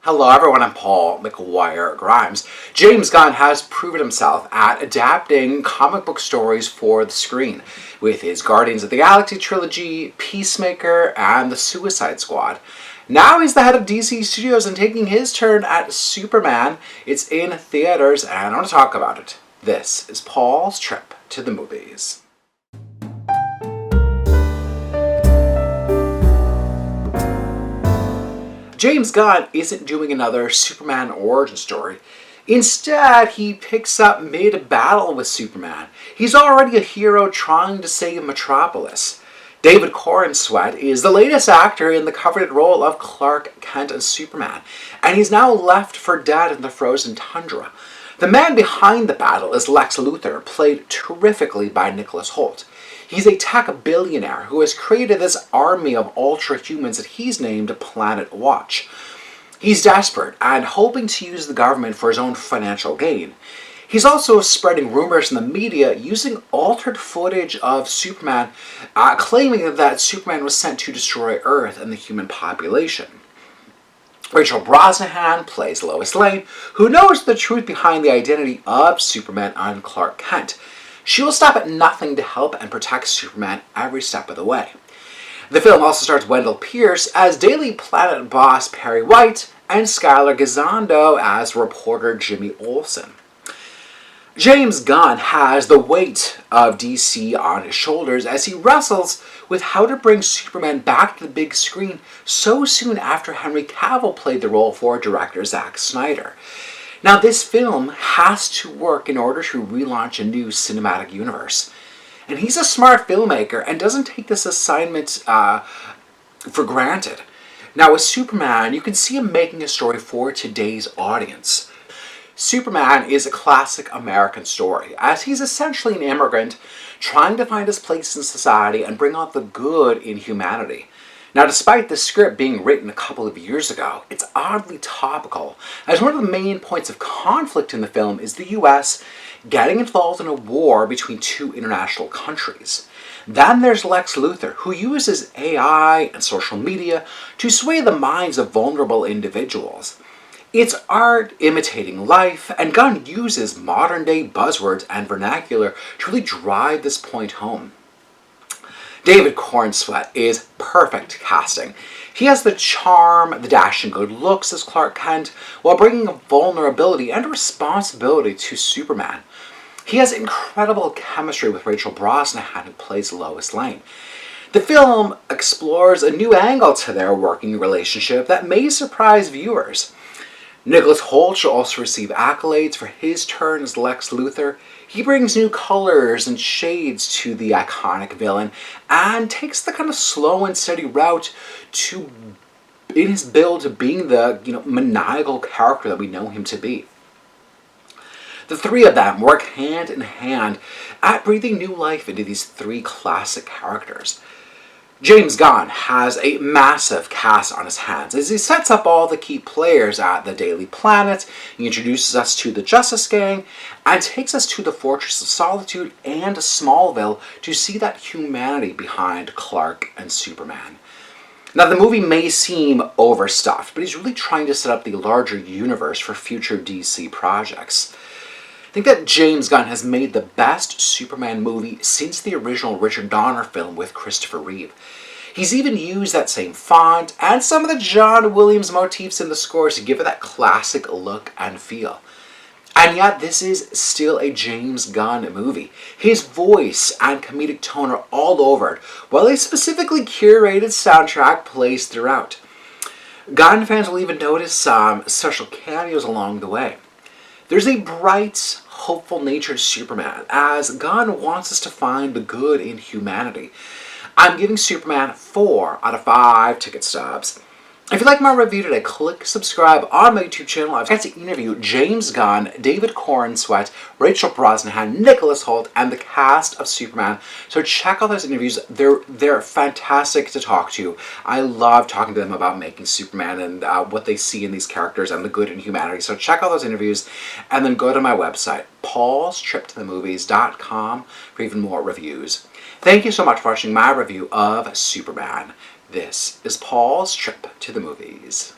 Hello everyone, I'm Paul McGuire Grimes. James Gunn has proven himself at adapting comic book stories for the screen with his Guardians of the Galaxy trilogy, Peacemaker, and the Suicide Squad. Now he's the head of DC Studios and taking his turn at Superman. It's in theaters and I want to talk about it. This is Paul's trip to the movies. James Gunn isn't doing another Superman origin story. Instead, he picks up mid-battle with Superman. He's already a hero trying to save Metropolis. David Corenswet is the latest actor in the coveted role of Clark Kent as Superman, and he's now left for dead in the frozen tundra. The man behind the battle is Lex Luthor, played terrifically by Nicholas Hoult. He's a tech billionaire who has created this army of ultra-humans that he's named Planet Watch. He's desperate and hoping to use the government for his own financial gain. He's also spreading rumors in the media using altered footage of Superman, claiming that Superman was sent to destroy Earth and the human population. Rachel Brosnahan plays Lois Lane, who knows the truth behind the identity of Superman and Clark Kent. She will stop at nothing to help and protect Superman every step of the way. The film also stars Wendell Pierce as Daily Planet boss Perry White and Skylar Gisondo as reporter Jimmy Olsen. James Gunn has the weight of DC on his shoulders as he wrestles with how to bring Superman back to the big screen so soon after Henry Cavill played the role for director Zack Snyder. Now, this film has to work in order to relaunch a new cinematic universe. And he's a smart filmmaker and doesn't take this assignment for granted. Now, with Superman, you can see him making a story for today's audience. Superman is a classic American story, as he's essentially an immigrant trying to find his place in society and bring out the good in humanity. Now, despite the script being written a couple of years ago, it's oddly topical, as one of the main points of conflict in the film is the US getting involved in a war between two international countries. Then there's Lex Luthor, who uses AI and social media to sway the minds of vulnerable individuals. It's art imitating life, and Gunn uses modern-day buzzwords and vernacular to really drive this point home. David Corenswet is perfect casting. He has the charm, the dashing good looks as Clark Kent, while bringing a vulnerability and responsibility to Superman. He has incredible chemistry with Rachel Brosnahan, who plays Lois Lane. The film explores a new angle to their working relationship that may surprise viewers. Nicholas Hoult shall also receive accolades for his turn as Lex Luthor. He brings new colors and shades to the iconic villain and takes the kind of slow and steady route in his build to being the maniacal character that we know him to be. The three of them work hand in hand at breathing new life into these three classic characters. James Gunn has a massive cast on his hands as he sets up all the key players at the Daily Planet. He introduces us to the Justice Gang and takes us to the Fortress of Solitude and Smallville to see that humanity behind Clark and Superman. Now, the movie may seem overstuffed, but he's really trying to set up the larger universe for future DC projects. I think that James Gunn has made the best Superman movie since the original Richard Donner film with Christopher Reeve. He's even used that same font and some of the John Williams motifs in the scores to give it that classic look and feel. And yet, this is still a James Gunn movie. His voice and comedic tone are all over it, while a specifically curated soundtrack plays throughout. Gunn fans will even notice some special cameos along the way. There's a bright, hopeful nature to Superman, as Gunn wants us to find the good in humanity. I'm giving Superman 4 out of 5 ticket stubs. If you like my review today, click subscribe on my YouTube channel. I've got to interview James Gunn, David Corenswet, Rachel Brosnahan, Nicholas Hoult, and the cast of Superman. So check out those interviews. They're fantastic to talk to. I love talking to them about making Superman and what they see in these characters and the good in humanity. So check out those interviews and then go to my website, paulstriptothemovies.com, for even more reviews. Thank you so much for watching my review of Superman. This is Paul's trip to the movies.